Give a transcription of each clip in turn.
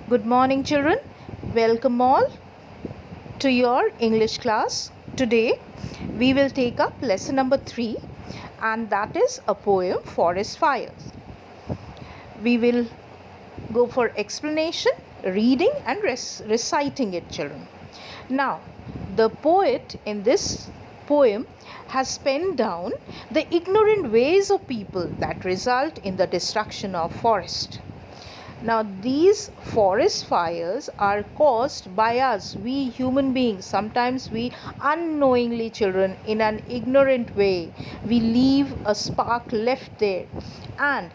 Good morning, children. Welcome all to your English class. Today we will take up lesson number 3, and that is a poem, Forest Fires. We will go for explanation, reading, and reciting it, children. Now, the poet in this poem has penned down the ignorant ways of people that result in the destruction of forest. Now, these forest fires are caused by us, we human beings. Sometimes we unknowingly, children, in an ignorant way, we leave a spark left there, and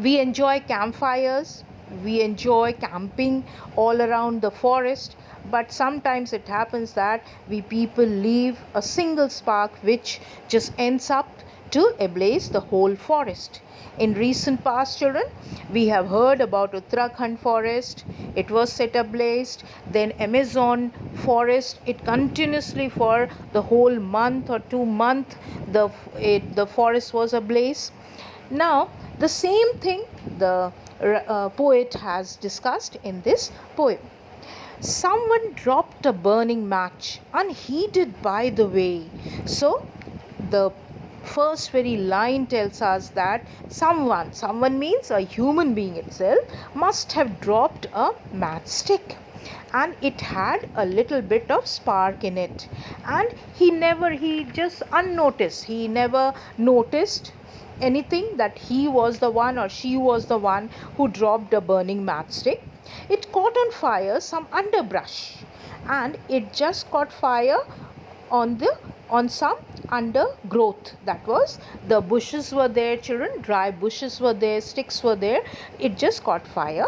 we enjoy campfires, we enjoy camping all around the forest, but sometimes it happens that we people leave a single spark which just ends up to ablaze the whole forest. In recent past, children, we have heard about Uttarakhand forest. It was set ablaze. Then Amazon forest. It continuously for the whole month or 2 months, the forest was ablaze. Now, the same thing the poet has discussed in this poem. Someone dropped a burning match unheeded by the way. So, the first very line tells us that someone means a human being itself, must have dropped a matchstick, and it had a little bit of spark in it, and he just unnoticed, he never noticed anything that he was the one or she was the one who dropped a burning matchstick. It caught on fire some underbrush, and it just caught fire on some undergrowth. That was, the bushes were there, children, dry bushes were there, sticks were there. It just caught fire.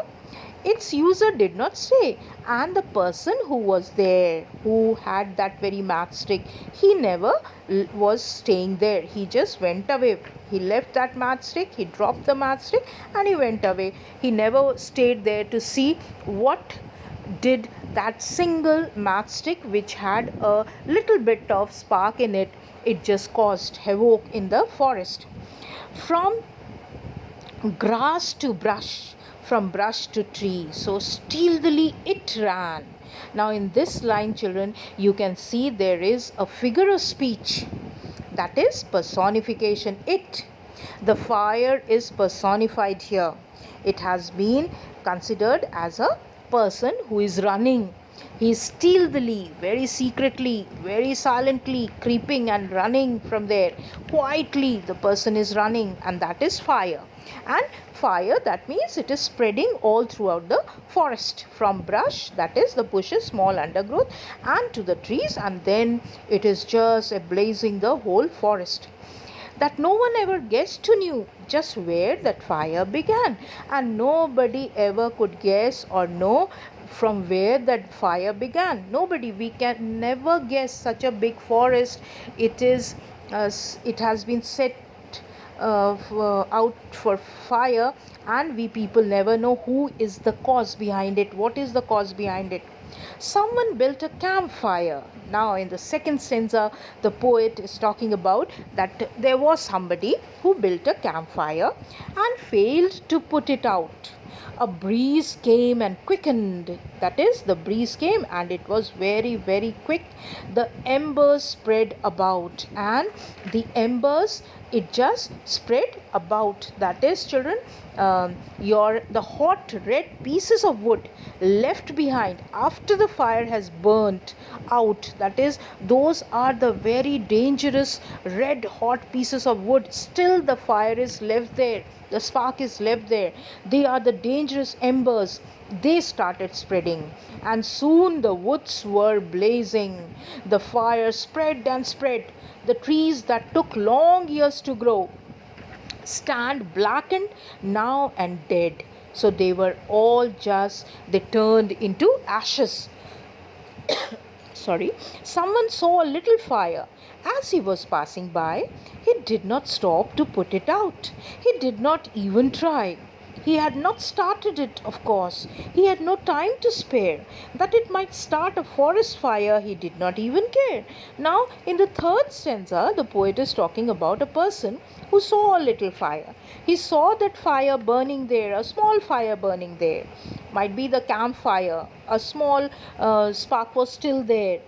Its user did not stay, and the person who was there, who had that very matchstick, he never was staying there. He just went away. He left that matchstick, he dropped the matchstick, and he went away. He never stayed there to see what did that single matchstick, which had a little bit of spark in it, it just caused havoc in the forest. From grass to brush, from brush to tree, so stealthily it ran. Now, in this line, children, you can see there is a figure of speech, that is personification. The fire is personified here. It has been considered as a person who is running. He is stealthily, very secretly, very silently creeping and running from there. Quietly, the person is running, and that is fire. And fire, that means it is spreading all throughout the forest, from brush, that is the bushes, small undergrowth, and to the trees, and then it is just ablazing the whole forest. That no one ever guessed to knew just where that fire began, and nobody ever could guess or know from where that fire began. Nobody, we can never guess such a big forest. It has been set out for fire, and we people never know who is the cause behind it, what is the cause behind it. Someone built a campfire. Now, in the second stanza, the poet is talking about that there was somebody who built a campfire and failed to put it out. A breeze came and quickened. That is, the breeze came and it was very, very quick. The embers spread about, and the embers, it just spread about. That is, children, the hot red pieces of wood left behind after the fire has burnt out, that is, those are the very dangerous red hot pieces of wood. Still the fire is left there, the spark is left there. They are the dangerous embers. They started spreading, and soon the woods were blazing. The fire spread and spread. The trees that took long years to grow stand blackened now and dead. So they were all they turned into ashes. Sorry. Someone saw a little fire. As he was passing by, he did not stop to put it out. He did not even try. He had not started it, of course. He had no time to spare. That it might start a forest fire, he did not even care. Now, in the third stanza, the poet is talking about a person who saw a little fire. He saw that fire burning there, a small fire burning there. Might be the campfire, a small spark was still there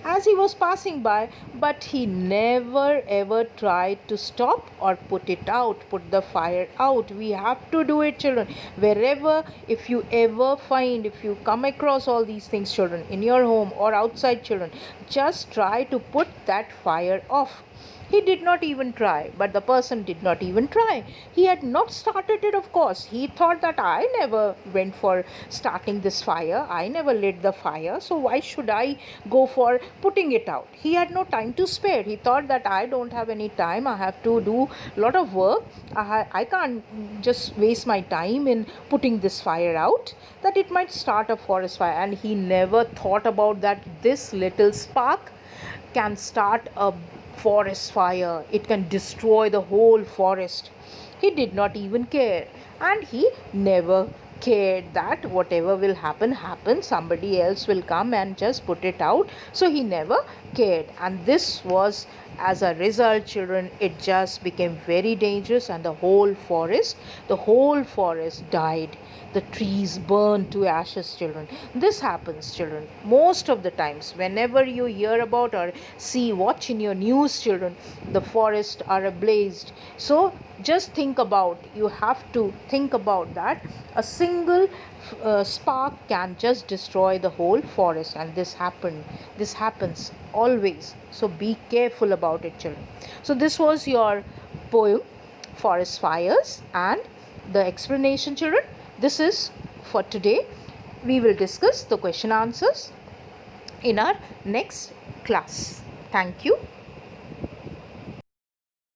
as he was passing by, but he never ever tried to stop or put it out, put the fire out. We have to do it, children. Wherever, if you ever find, if you come across all these things, children, in your home or outside, children, just try to put that fire off. He did not even try, but the person did not even try. He had not started it, of course. He thought that I never went for starting this fire, I never lit the fire, so why should I go for putting it out? He had no time to spare. He thought that I don't have any time, I have to do a lot of work, I can't just waste my time in putting this fire out, that it might start a forest fire. And he never thought about that this little spark can start a forest fire, it can destroy the whole forest. He did not even care, and he never cared that whatever will happen, somebody else will come and just put it out. So he never cared, and this was, as a result, children, it just became very dangerous, and the whole forest died. The trees burned to ashes, children. This happens, children, most of the times. Whenever you hear about or watch in your news, children, the forests are ablaze. So just think about, you have to think about that. A single spark can just destroy the whole forest, and this happens always. So be careful about it, children. So this was your poem, Forest Fires, and the explanation, children. This is for today. We will discuss the question answers in our next class. Thank you.